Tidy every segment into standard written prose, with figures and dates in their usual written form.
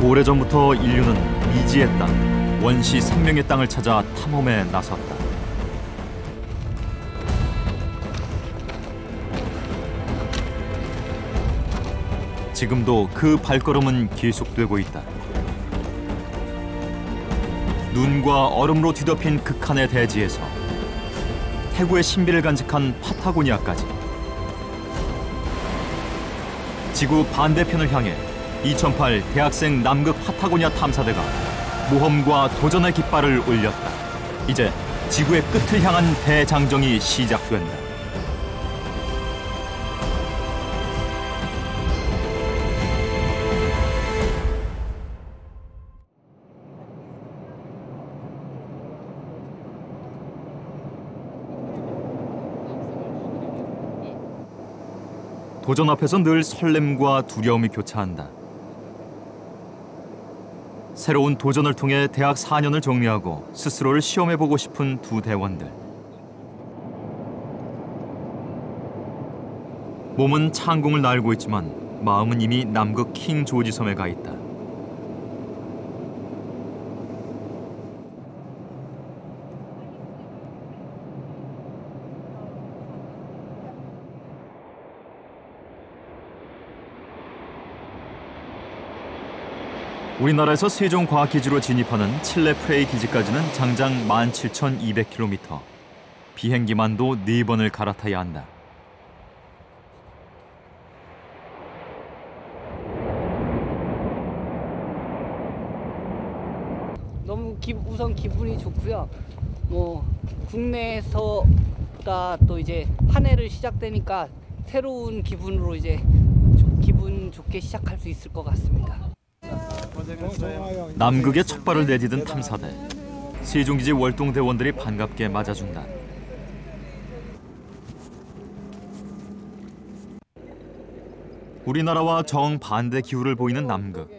오래전부터 인류는 미지의 땅, 원시 생명의 땅을 찾아 탐험에 나섰다. 지금도 그 발걸음은 계속되고 있다. 눈과 얼음으로 뒤덮인 극한의 대지에서 태고의 신비를 간직한 파타고니아까지, 지구 반대편을 향해 2008 대학생 남극 파타고니아 탐사대가 모험과 도전의 깃발을 올렸다. 이제 지구의 끝을 향한 대장정이 시작된다. 도전 앞에서 늘 설렘과 두려움이 교차한다. 새로운 도전을 통해 대학 4년을 정리하고 스스로를 시험해보고 싶은 두 대원들. 몸은 창공을 날고 있지만 마음은 이미 남극 킹 조지 섬에 가 있다. 우리나라에서 세종과학기지로 진입하는 칠레 프레이 기지까지는 장장 17,200km. 비행기만도 4번을 갈아타야 한다. 너무 우선 기분이 좋고요. 국내에서가 또 이제 한 해를 시작되니까 새로운 기분으로 이제 기분 좋게 시작할 수 있을 것 같습니다. 남극에 첫 발을 내디딘 탐사대. 세종기지 월동대원들이 반갑게 맞아준다. 우리나라와 정반대 기후를 보이는 남극.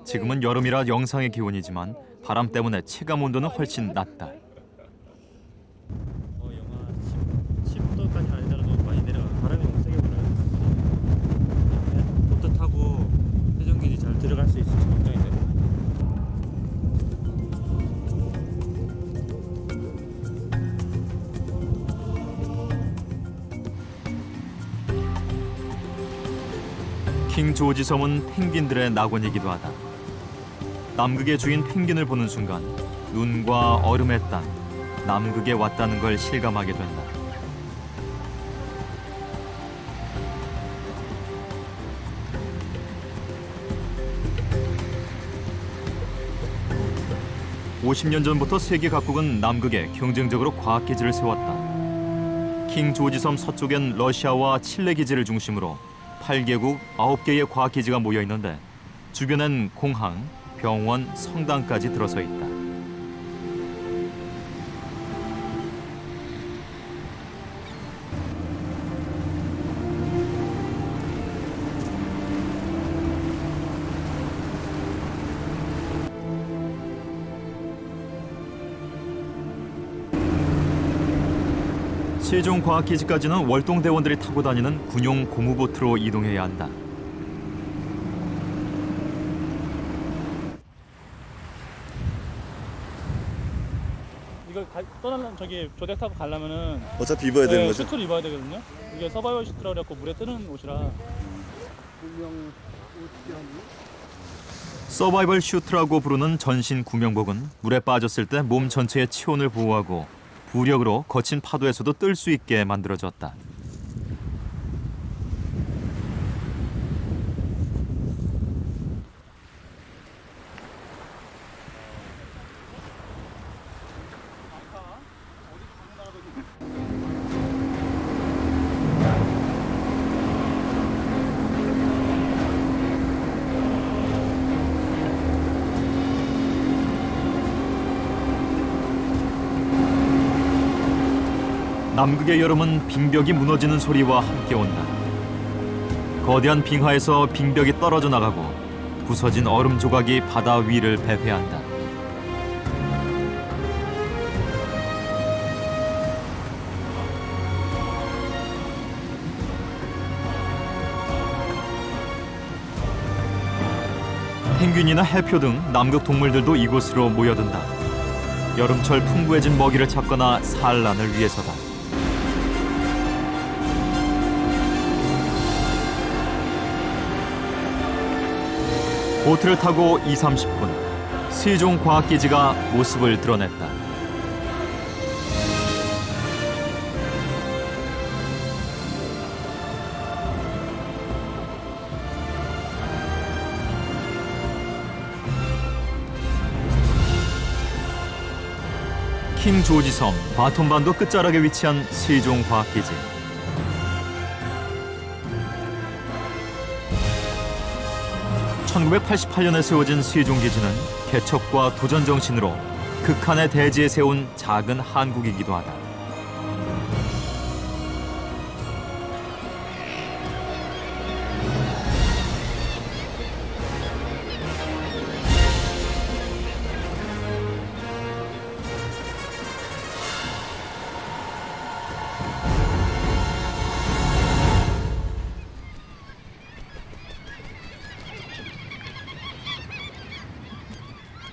지금은 여름이라 영상의 기온이지만 바람 때문에 체감 온도는 훨씬 낮다. 영하 10도까지 아니더라도 많이 내려가. 바람이 너무 세게 불어요. 보트 타고 세종기지 잘 들어갈 수 있을지 걱정이 돼. 킹 조지 섬은 펭귄들의 낙원이기도 하다. 남극의 주인 펭귄을 보는 순간 눈과 얼음의 땅, 남극에 왔다는 걸 실감하게 된다. (50년) 전부터 세계 각국은 남극에 경쟁적으로 과학기지를 세웠다. 킹 조지섬 서쪽엔 러시아와 칠레 기지를 중심으로 8개국 9개의 과학기지가 모여 있는데 주변엔 공항, 병원, 성당까지 들어서 있다. 세종과학기지까지는 월동대원들이 타고 다니는 군용 고무보트로 이동해야 한다. 이거 떠나려면 저기 조대 타고 가려면은 어차피 입어야 되는 거죠? 슈트를 입어야 되거든요. 이게 서바이벌 슈트라고 그래갖고 물에 뜨는 옷이라. 서바이벌 슈트라고 부르는 전신 구명복은 물에 빠졌을 때 몸 전체의 체온을 보호하고 부력으로 거친 파도에서도 뜰 수 있게 만들어졌다. 남극의 여름은 빙벽이 무너지는 소리와 함께 온다. 거대한 빙하에서 빙벽이 떨어져 나가고 부서진 얼음 조각이 바다 위를 배회한다. 펭귄이나 해표 등 남극 동물들도 이곳으로 모여든다. 여름철 풍부해진 먹이를 찾거나 산란을 위해서다. 보트를 타고 20~30분, 세종과학기지가 모습을 드러냈다. 킹 조지 섬 바톤반도 끝자락에 위치한 세종과학기지. (1988년에) 세워진 세종기지는 개척과 도전 정신으로 극한의 대지에 세운 작은 항국이기도 하다.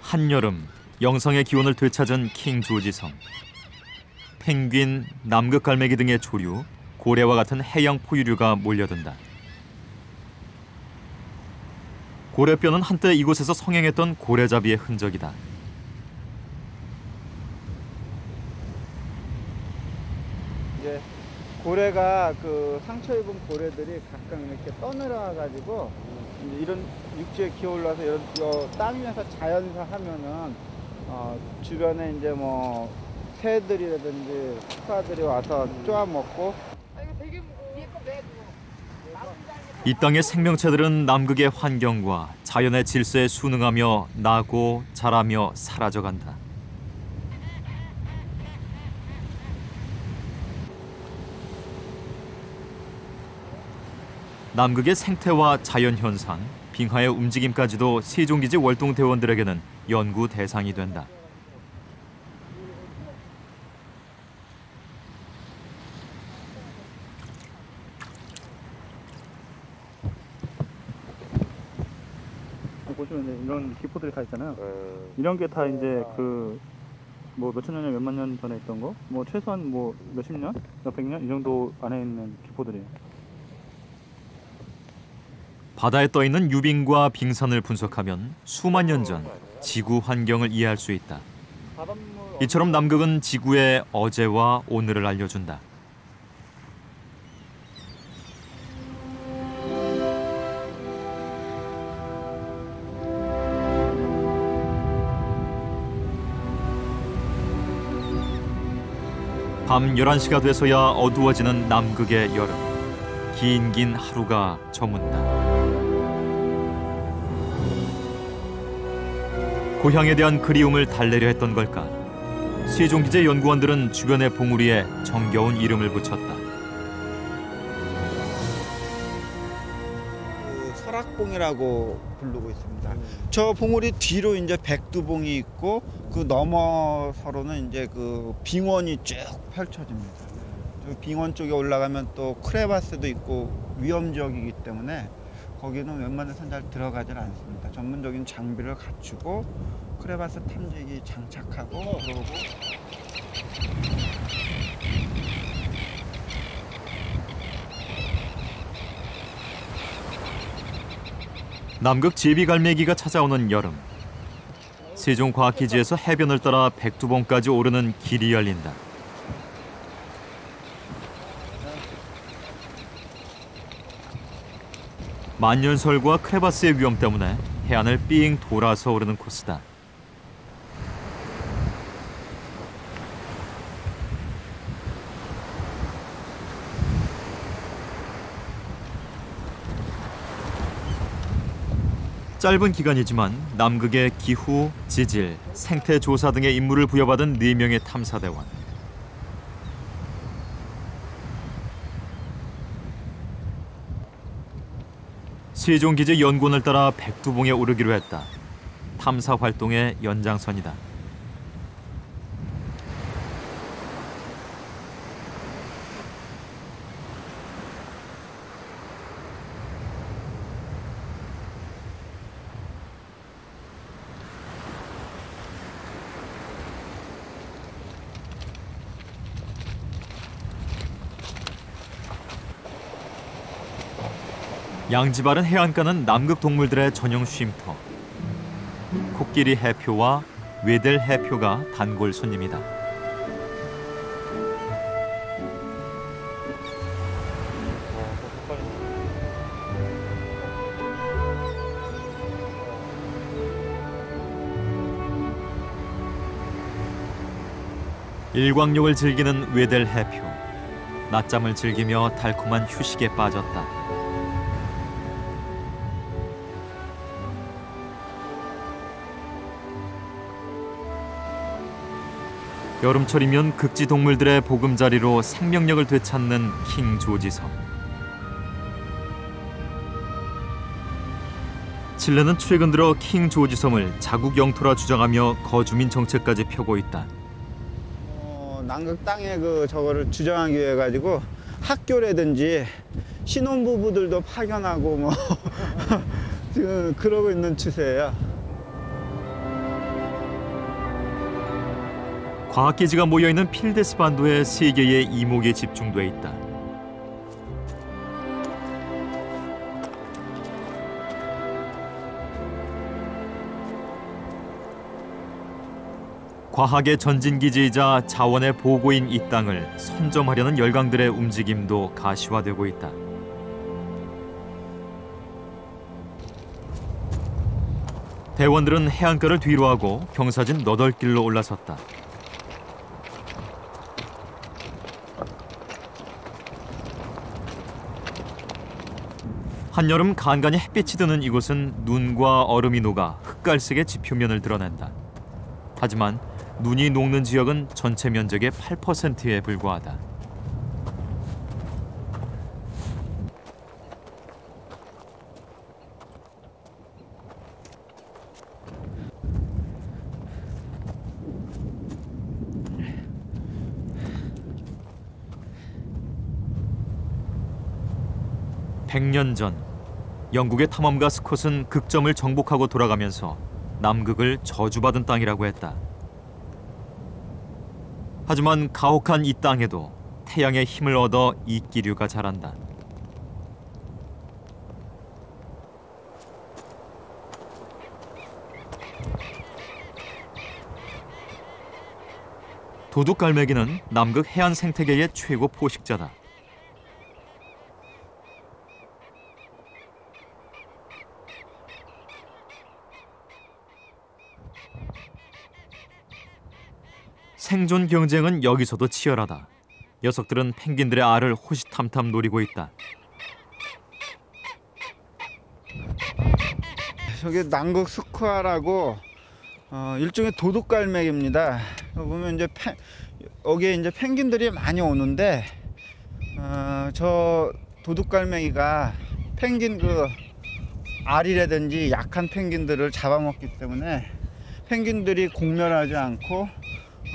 한여름, 영성의 기온을 되찾은 킹 조지 섬. 펭귄, 남극 갈매기 등의 조류, 고래와 같은 해양 포유류가 몰려든다. 고래뼈는 한때 이곳에서 성행했던 고래잡이의 흔적이다. 이제 고래가 그 상처 입은 고래들이 가끔 이렇게 떠내려와 가지고 이런 육지에 기어올라서 이런 땅 위에서 자연사 하면은 주변에 이제 뭐 새들이라든지 흑사들이 와서 쪼아 먹고. 이 땅의 생명체들은 남극의 환경과 자연의 질서에 순응하며 나고 자라며 사라져간다. 남극의 생태와 자연현상, 빙하의 움직임까지도 세종기지 월동대원들에게는 연구 대상이 된다. 보시면 이런 기포들이 다 있잖아요. 이런 게 다 이제 그 뭐 몇천 년이나 몇만 년 전에 있던 거, 뭐 최소한 뭐 몇십 년, 몇백 년 이 정도 안에 있는 기포들이에요. 바다에 떠있는 유빙과 빙산을 분석하면 수만 년 전 지구 환경을 이해할 수 있다. 이처럼 남극은 지구의 어제와 오늘을 알려준다. 밤 11시가 돼서야 어두워지는 남극의 여름. 긴 하루가 저문다. 고향에 대한 그리움을 달래려 했던 걸까? 세종기지 연구원들은 주변의 봉우리에 정겨운 이름을 붙였다. 설악봉이라고 부르고 있습니다. 저 봉우리 뒤로 이제 백두봉이 있고 그 너머서로는 이제 그 빙원이 쭉 펼쳐집니다. 저 빙원 쪽에 올라가면 또 크레바스도 있고 위험 지역이기 때문에 거기는 웬만해서는 잘 들어가질 않습니다. 전문적인 장비를 갖추고 크레바스 탐지기 장착하고 그러고. 남극 제비갈매기가 찾아오는 여름. 세종과학기지에서 해변을 따라 백두봉까지 오르는 길이 열린다. 만년설과 크레바스의 위험 때문에 해안을 삥 돌아서 오르는 코스다. 짧은 기간이지만 남극의 기후, 지질, 생태 조사 등의 임무를 부여받은 4명의 탐사대원. 세종기지 연구원을 따라 백두봉에 오르기로 했다. 탐사 활동의 연장선이다. 양지바른 해안가는 남극 동물들의 전용 쉼터. 코끼리 해표와 외델 해표가 단골 손님이다. 일광욕을 즐기는 외델 해표. 낮잠을 즐기며 달콤한 휴식에 빠졌다. 여름철이면 극지 동물들의 보금자리로 생명력을 되찾는 킹 조지섬. 칠레는 최근 들어 킹 조지섬을 자국 영토라 주장하며 거주민 정책까지 펴고 있다. 남극 땅에 저거를 주장하기 위해 가지고 학교라든지 신혼부부들도 파견하고 뭐 지금 그러고 있는 추세예요. 과학기지가 모여있는 필데스 반도에 세 개의 이목이 집중돼 있다. 과학의 전진기지이자 자원의 보고인 이 땅을 선점하려는 열강들의 움직임도 가시화되고 있다. 대원들은 해안가를 뒤로하고 경사진 너덜길로 올라섰다. 한여름 간간히 햇빛이 드는 이곳은 눈과 얼음이 녹아 흑갈색의 지표면을 드러낸다. 하지만 눈이 녹는 지역은 전체 면적의 8%에 불과하다. (100년) 전 영국의 탐험가 스콧은 극점을 정복하고 돌아가면서 남극을 저주받은 땅이라고 했다. 하지만 가혹한 이 땅에도 태양의 힘을 얻어 이끼류가 자란다. 도둑갈매기는 남극 해안 생태계의 최고 포식자다. 생존 경쟁은 여기서도 치열하다. 녀석들은 펭귄들의 알을 호시탐탐 노리고 있다. 저게 남극 스쿠아라고 일종의 도둑갈매기입니다. 보면 이제 여기에 이제 펭귄들이 많이 오는데 저 도둑갈매기가 펭귄 알이라든지 약한 펭귄들을 잡아먹기 때문에 펭귄들이 공멸하지 않고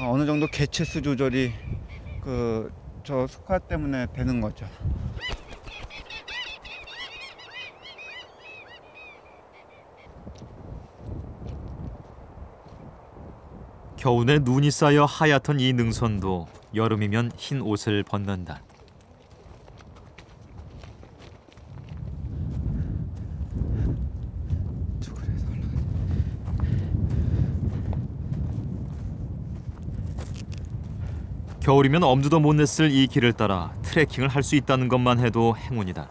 어느 정도 개체수 조절이 저 스쿠아 때문에 되는 거죠. 겨우내 눈이 쌓여 하얗던 이 능선도 여름이면 흰 옷을 벗는다. 겨울이면 엄두도 못 냈을 이 길을 따라 트레킹을 할 수 있다는 것만 해도 행운이다.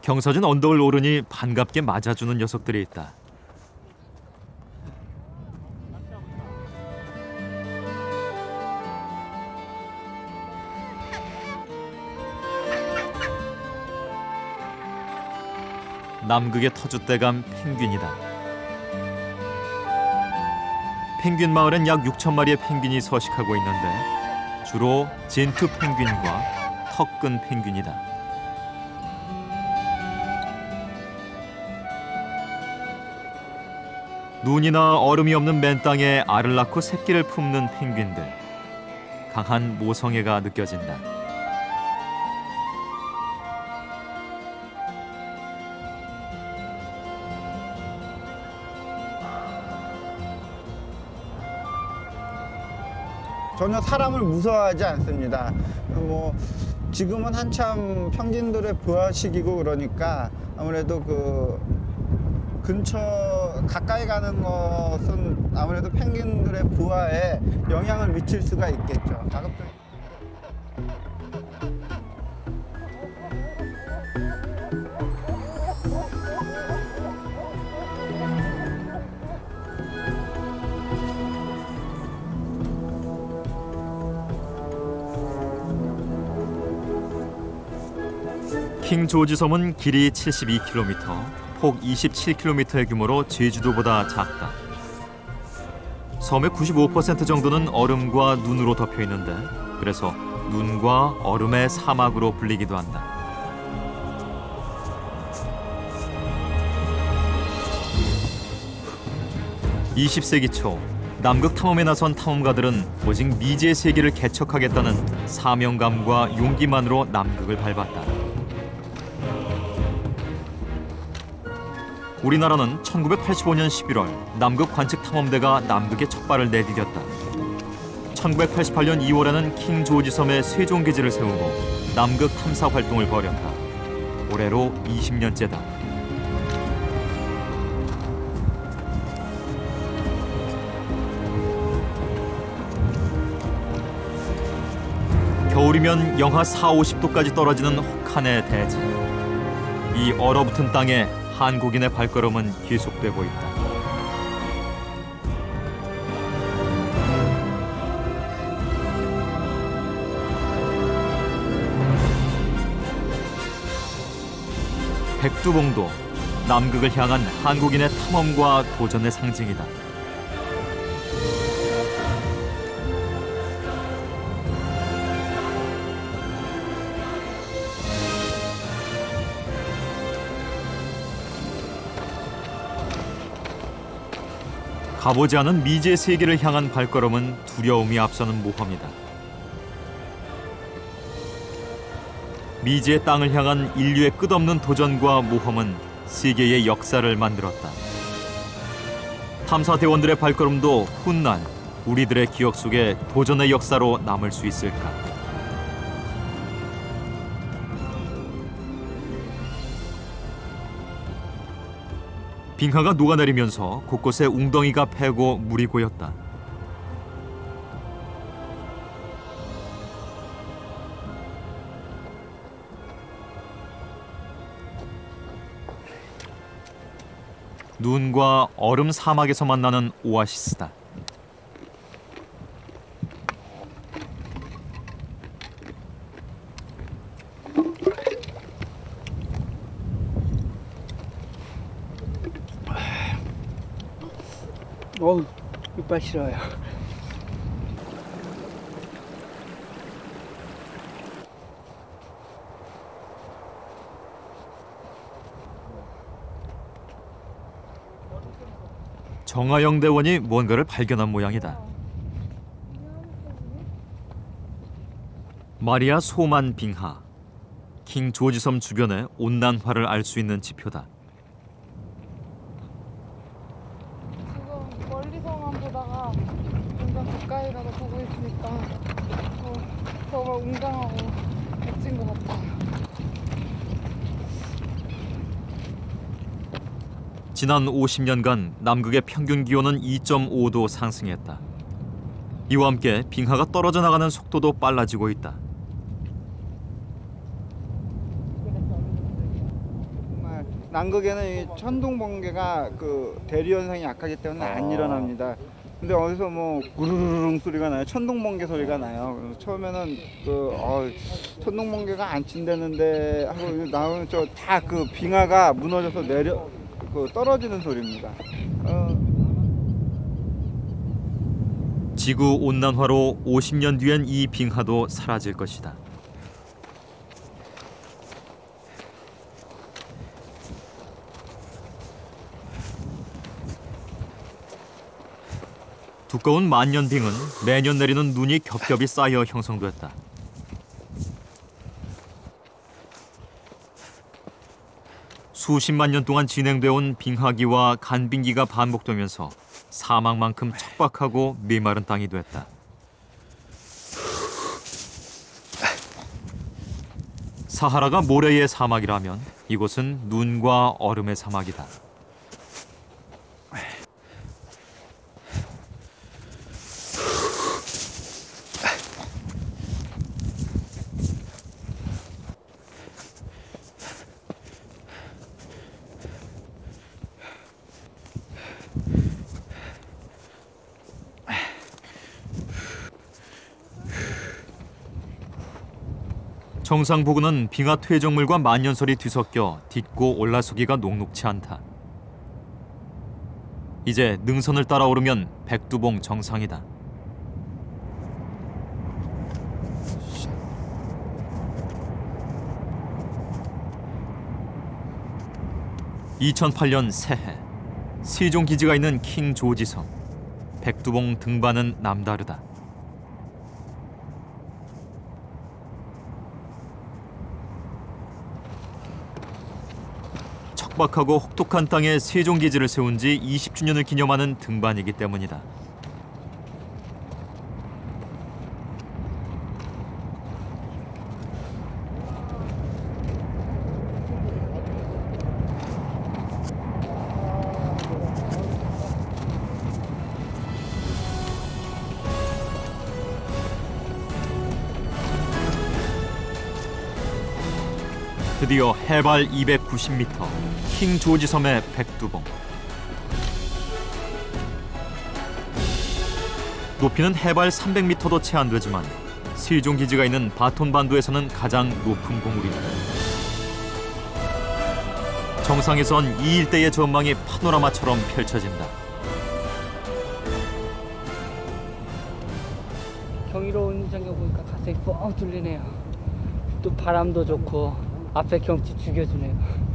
경사진 언덕을 오르니 반갑게 맞아주는 녀석들이 있다. 남극의 터줏대감 펭귄이다. 펭귄 마을엔 약 6천 마리의 펭귄이 서식하고 있는데 주로 진투 펭귄과 턱근 펭귄이다. 눈이나 얼음이 없는 맨 땅에 알을 낳고 새끼를 품는 펭귄들. 강한 모성애가 느껴진다. 전혀 사람을 무서워하지 않습니다. 뭐 지금은 한참 평진들의 부화 시기고 그러니까 아무래도 그 근처 가까이 가는 것은 아무래도 펭귄들의 부화에 영향을 미칠 수가 있겠죠. 가급적 킹 조지 섬은 길이 72km, 폭 27km의 규모로 제주도보다 작다. 섬의 95% 정도는 얼음과 눈으로 덮여 있는데 그래서 눈과 얼음의 사막으로 불리기도 한다. (20세기) 초 남극 탐험에 나선 탐험가들은 오직 미지의 세계를 개척하겠다는 사명감과 용기만으로 남극을 밟았다. 우리나라는 1985년 11월 남극 관측 탐험대가 남극에 첫 발을 내디뎠다. 1988년 2월에는 킹 조지 섬에 세종기지를 세우고 남극 탐사 활동을 벌였다. 올해로 20년째다. 겨울이면 영하 40~50도까지 떨어지는 혹한의 대지. 이 얼어붙은 땅에 한국인의 발걸음은 계속되고 있다. 백두봉도 남극을 향한 한국인의 탐험과 도전의 상징이다. 가보지 않은 미지의 세계를 향한 발걸음은 두려움이 앞서는 모험이다. 미지의 땅을 향한 인류의 끝없는 도전과 모험은 세계의 역사를 만들었다. 탐사대원들의 발걸음도 훗날 우리들의 기억 속에 도전의 역사로 남을 수 있을까? 빙하가 녹아내리면서 곳곳에 웅덩이가 패고 물이 고였다. 눈과 얼음 사막에서 만나는 오아시스다. 어우, 이빨 싫어요. 정하영 대원이 뭔가를 발견한 모양이다. 마리아 소만 빙하. 킹 조지섬 주변의 온난화를 알 수 있는 지표다. 지금 멀리서만 보다가 완전 가까이 가서 보고 있으니까 정말 웅장하고 멋진 것 같아요. 지난 50년간 남극의 평균 기온은 2.5도 상승했다. 이와 함께 빙하가 떨어져 나가는 속도도 빨라지고 있다. 정말 남극에는 이 천둥 번개가 그 대류 현상이 약하기 때문에 안 일어납니다. 근데 어디서 뭐 구르르릉 소리가 나요. 천둥 번개 소리가 나요. 그래서 처음에는 천둥 번개가 안 친다는데 하고 나오면 저 다 그 빙하가 무너져서 떨어지는 소리입니다. 지구 온난화로 50년 뒤엔 이 빙하도 사라질 것이다. 두꺼운 만년빙은 매년 내리는 눈이 겹겹이 쌓여 형성됐다. 수십만 년 동안 진행되어 온 빙하기와 간빙기가 반복되면서 사막만큼 척박하고 메마른 땅이 됐다. 사하라가 모래의 사막이라면 이곳은 눈과 얼음의 사막이다. 정상 부근은 빙하 퇴적물과 만년설이 뒤섞여 딛고 올라서기가 녹록치 않다. 이제 능선을 따라 오르면 백두봉 정상이다. (2008년) 새해 세종 기지가 있는 킹 조지섬. 백두봉 등반은 남다르다. 척박하고 혹독한 땅에 세종기지를 세운 지 20주년을 기념하는 등반이기 때문이다. 드디어 해발 290m 킹 조지섬의 백두봉. 높이는 해발 300m도 채 안 되지만 세종기지가 있는 바톤반도에서는 가장 높은 봉우리다. 정상에선 이 일대의 전망이 파노라마처럼 펼쳐진다. 경이로운 전경 보니까 가슴이 뻥 뚫리네요. 또 바람도 좋고 앞에 경치 죽여주네요.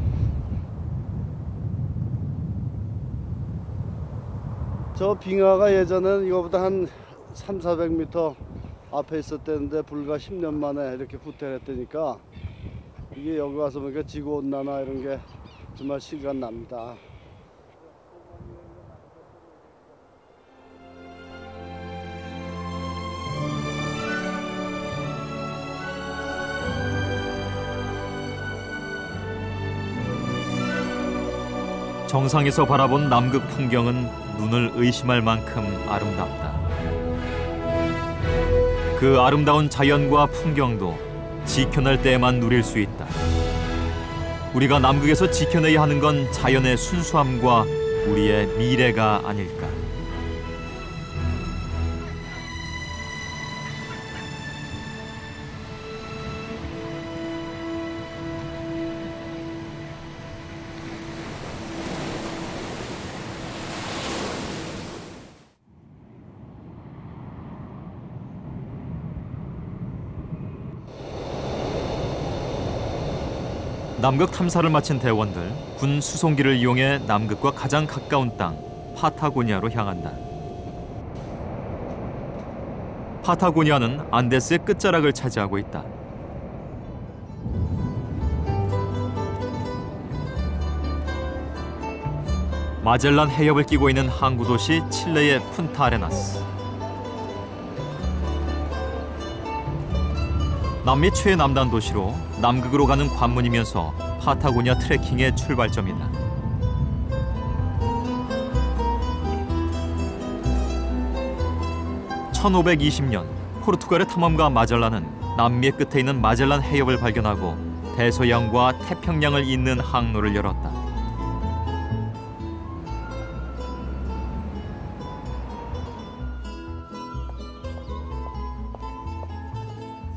저 빙하가 예전에는 이거보다 한 300~400m 앞에 있었다는데 불과 10년 만에 이렇게 후퇴했다니까 이게 여기 와서 보니까 지구온난화 이런 게 정말 실감 납니다. 정상에서 바라본 남극 풍경은 눈을 의심할 만큼 아름답다. 그 아름다운 자연과 풍경도 지켜낼 때에만 누릴 수 있다. 우리가 남극에서 지켜내야 하는 건 자연의 순수함과 우리의 미래가 아닐까. 남극 탐사를 마친 대원들, 군 수송기를 이용해 남극과 가장 가까운 땅 파타고니아로 향한다. 파타고니아는 안데스의 끝자락을 차지하고 있다. 마젤란 해협을 끼고 있는 항구 도시 칠레의 푼타아레나스. 남미 최남단 도시로 남극으로 가는 관문이면서 파타고니아 트레킹의 출발점이다. (1520년) 포르투갈의 탐험가 마젤란은 남미의 끝에 있는 마젤란 해협을 발견하고 대서양과 태평양을 잇는 항로를 열었다.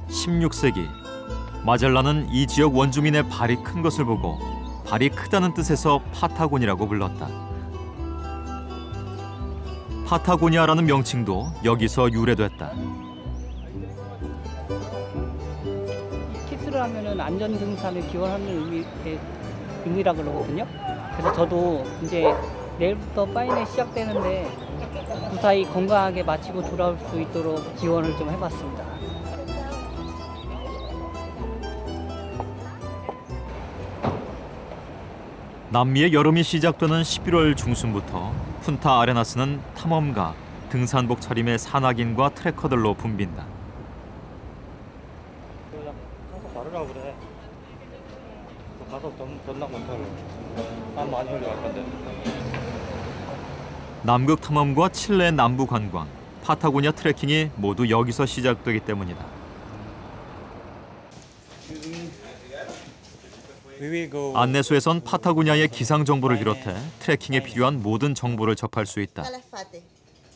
(16세기) 마젤란은 이 지역 원주민의 발이 큰 것을 보고 발이 크다는 뜻에서 파타곤이라고 불렀다. 파타고니아라는 명칭도 여기서 유래됐다. 키스를 하면은 안전 등산을 기원하는 의미라 그러거든요. 그래서 저도 이제 내일부터 파인에 시작되는데 무사히 건강하게 마치고 돌아올 수 있도록 기원을 좀 해봤습니다. 남미의 여름이 시작되는 11월 중순부터 푼타아레나스는 탐험가, 등산복 차림의 산악인과 트레커들로 붐빈다. 항상 바르라고 그래. 가서 전남 원탑을 땀 많이 흘려 갈 건데. 남극 탐험과 칠레 남부 관광, 파타고니아 트레킹이 모두 여기서 시작되기 때문이다. 안내소에선 파타고니아의 기상 정보를 비롯해 트레킹에 필요한 모든 정보를 접할 수 있다.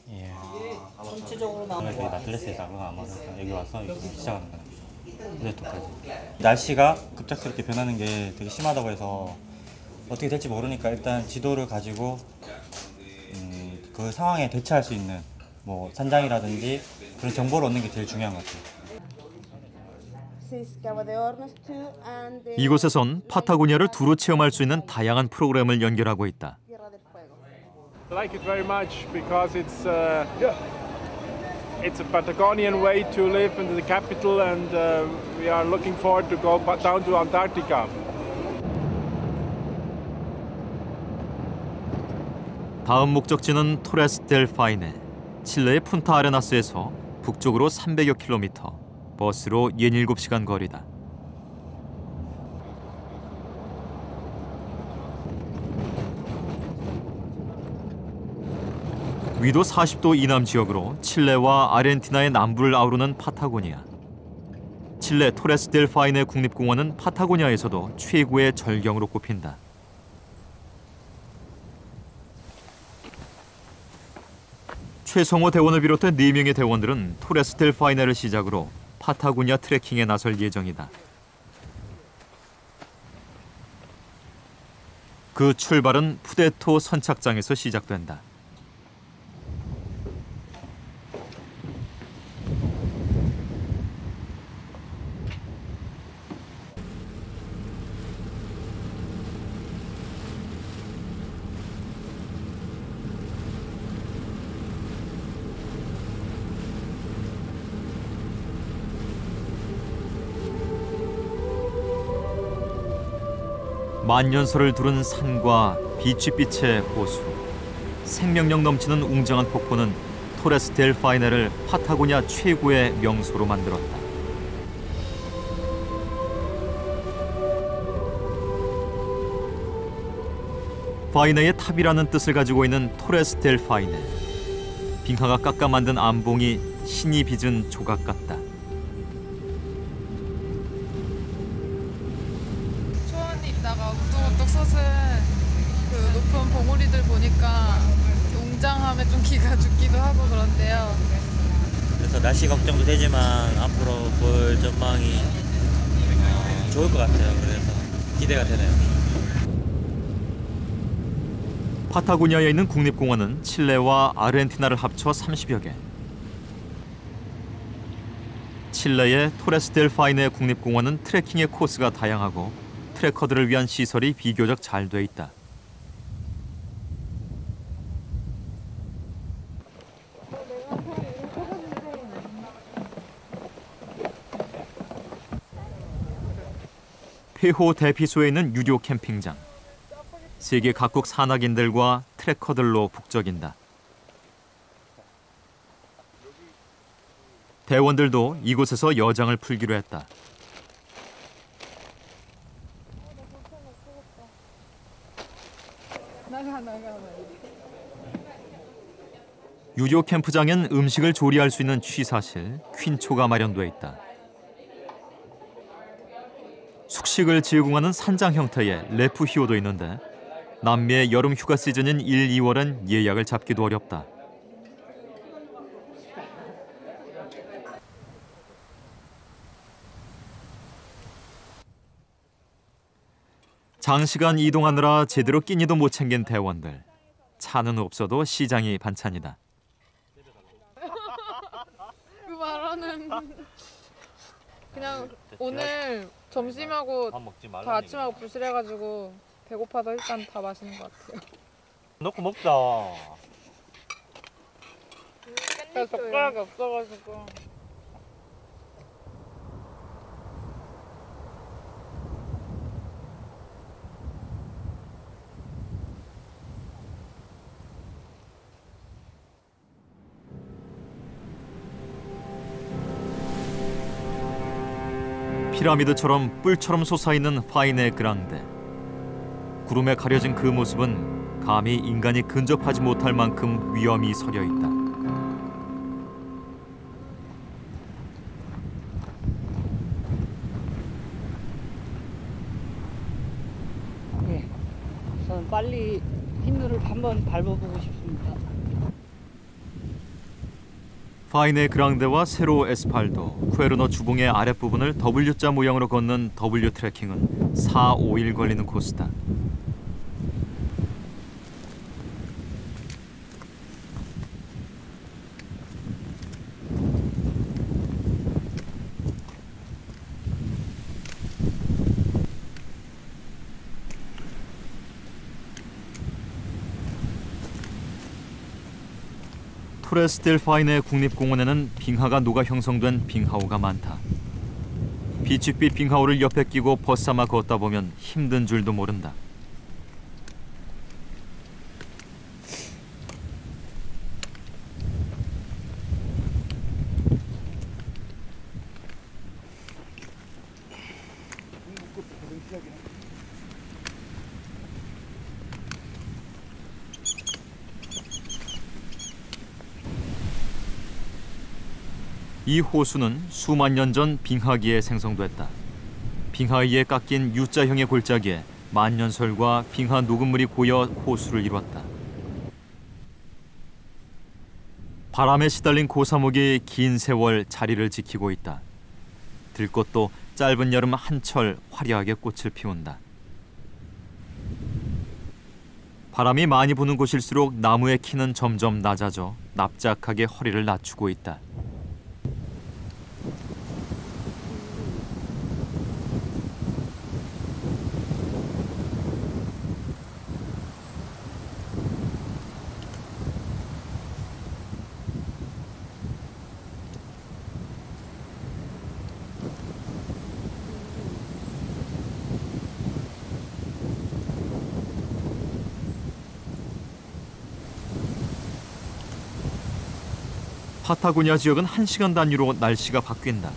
예. 전체적으로 나오는 저희 나틀레스에서 아마 여기 와서 이렇게 시작하는 거예요. 레토까지. 날씨가 급작스럽게 변하는 게 되게 심하다고 해서 어떻게 될지 모르니까 일단 지도를 가지고 그 상황에 대처할 수 있는 뭐 산장이라든지 그런 정보를 얻는 게 제일 중요한 것 같아요. 이곳에선 파타고니아를 두루 체험할 수 있는 다양한 프로그램을 연결하고 있다. I like it very much because it's a Patagonian way to live in the capital, and we are looking forward to go down to Antarctica. 다음 목적지는 토레스 델 파이네, 칠레의 푼타 아레나스에서 북쪽으로 300여 킬로미터, 버스로 17시간 거리다. 위도 40도 이남 지역으로 칠레와 아르헨티나의 남부를 아우르는 파타고니아. 칠레 토레스 델 파이네 국립공원은 파타고니아에서도 최고의 절경으로 꼽힌다. 최성호 대원을 비롯해 4명의 대원들은 토레스 델 파이네를 시작으로 파타고니아 트레킹에 나설 예정이다. 그 출발은 푸데토 선착장에서 시작된다. 만년설을 두른 산과 비취빛의 호수, 생명력 넘치는 웅장한 폭포는 토레스 델 파이네를 파타고니아 최고의 명소로 만들었다. 파이네의 탑이라는 뜻을 가지고 있는 토레스 델 파이네. 빙하가 깎아 만든 암봉이 신이 빚은 조각 같다. 있다가 우뚝우뚝 솟은 그 높은 봉우리들 보니까 웅장함에 좀 기가 죽기도 하고 그런데요. 그래서 날씨 걱정도 되지만 앞으로 볼 전망이 좋을 것 같아요. 그래서 기대가 되네요. 파타고니아에 있는 국립공원은 칠레와 아르헨티나를 합쳐 30여 개. 칠레의 토레스 델 파이네 국립공원은 트레킹의 코스가 다양하고 트레커들을 위한 시설이 비교적 잘 돼 있다. 페호 대피소에 있는 유료 캠핑장. 세계 각국 산악인들과 트레커들로 북적인다. 대원들도 이곳에서 여장을 풀기로 했다. 유료 캠프장엔 음식을 조리할 수 있는 취사실, 퀸초가 마련돼 있다. 숙식을 제공하는 산장 형태의 레프히오도 있는데 남미의 여름 휴가 시즌인 1, 2월엔 예약을 잡기도 어렵다. 장시간 이동하느라 제대로 끼니도 못 챙긴 대원들. 차는 없어도 시장이 반찬이다. 그 말하는 그냥 오늘 점심하고 다 아침하고 부실해가지고 배고파서 일단 다 마시는 것 같아요. 넣고 먹자. 젓가락이 없어가지고. 피라미드처럼 뿔처럼 솟아있는 파이네 그랑데. 구름에 가려진 그 모습은 감히 인간이 근접하지 못할 만큼 위험이 서려 있다. 네, 저는 빨리 흰눈을 한번 밟아보고 싶습니다. 파이네 그랑데와 세로 에스팔도, 쿠에르노 주봉의 아랫부분을 W자 모양으로 걷는 W 트레킹은 4-5일 걸리는 코스다. 토레스 델 파이네 국립공원에는 빙하가 녹아 형성된 빙하우가 많다. 비추빛 빙하우를 옆에 끼고 벗삼아 걷다 보면 힘든 줄도 모른다. 이 호수는 수만 년 전 빙하기에 생성됐다. 빙하위에 깎인 U자형의 골짜기에 만년설과 빙하 녹음물이 고여 호수를 이뤘다. 바람에 시달린 고사목이 긴 세월 자리를 지키고 있다. 들꽃도 짧은 여름 한철 화려하게 꽃을 피운다. 바람이 많이 부는 곳일수록 나무의 키는 점점 낮아져 납작하게 허리를 낮추고 있다. 파타고니아 지역은 1시간 단위로 날씨가 바뀐다.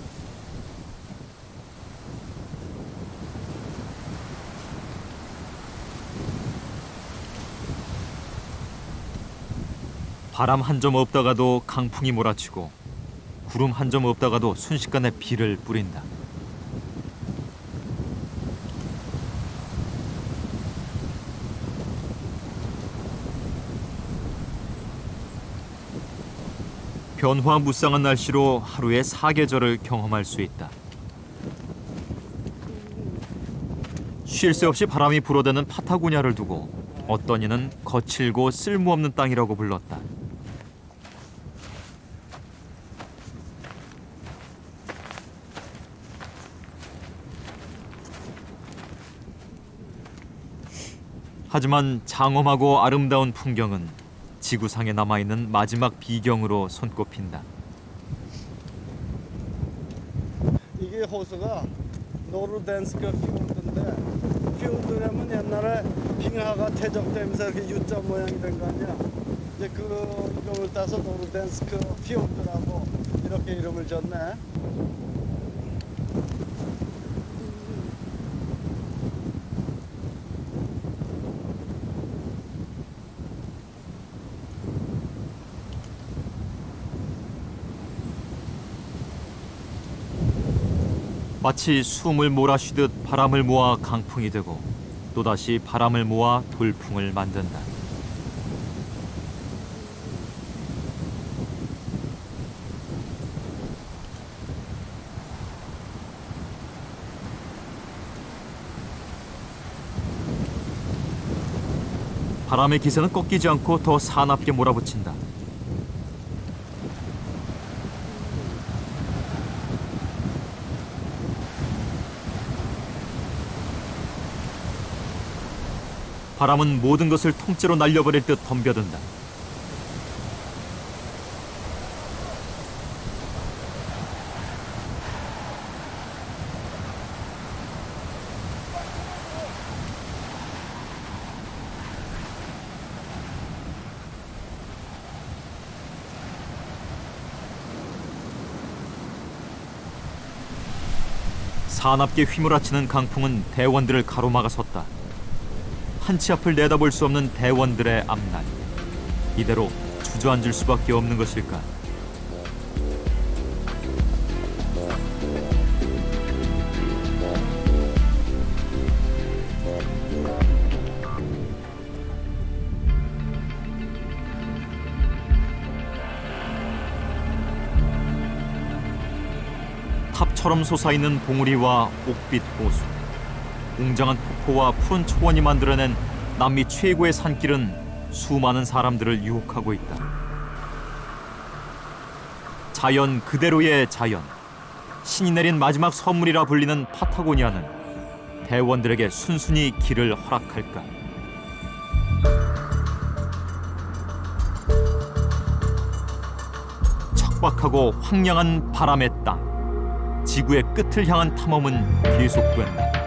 바람 한 점 없다가도 강풍이 몰아치고 구름 한 점 없다가도 순식간에 비를 뿌린다. 변화무쌍한 날씨로 하루에 4계절을 경험할 수 있다. 쉴 새 없이 바람이 불어대는 파타고니아를 두고 어떤 이는 거칠고 쓸모없는 땅이라고 불렀다. 하지만 장엄하고 아름다운 풍경은 지구상에 남아있는 마지막 비경으로 손꼽힌다. 이게 호수가 노르덴스크 피운드인데, 피운드라면 옛날에 빙하가 퇴적되면서 이렇게 U자 모양이 된 거 아니야. 이제 그 이름을 따서 노르덴스크 피운드라고 이렇게 이름을 줬네. 마치 숨을 몰아쉬듯 바람을 모아 강풍이 되고 또다시 바람을 모아 돌풍을 만든다. 바람의 기세는 꺾이지 않고 더 사납게 몰아붙인다. 바람은 모든 것을 통째로 날려버릴 듯 덤벼든다. 사납게 휘몰아치는 강풍은 대원들을 가로막아 섰다. 한치 앞을 내다볼 수 없는 대원들의 앞날. 이대로 주저앉을 수밖에 없는 것일까? 탑처럼 솟아있는 봉우리와 옥빛 호수, 웅장한 폭포와 푸른 초원이 만들어낸 남미 최고의 산길은 수많은 사람들을 유혹하고 있다. 자연 그대로의 자연, 신이 내린 마지막 선물이라 불리는 파타고니아는 대원들에게 순순히 길을 허락할까? 척박하고 황량한 바람의 땅, 지구의 끝을 향한 탐험은 계속된다.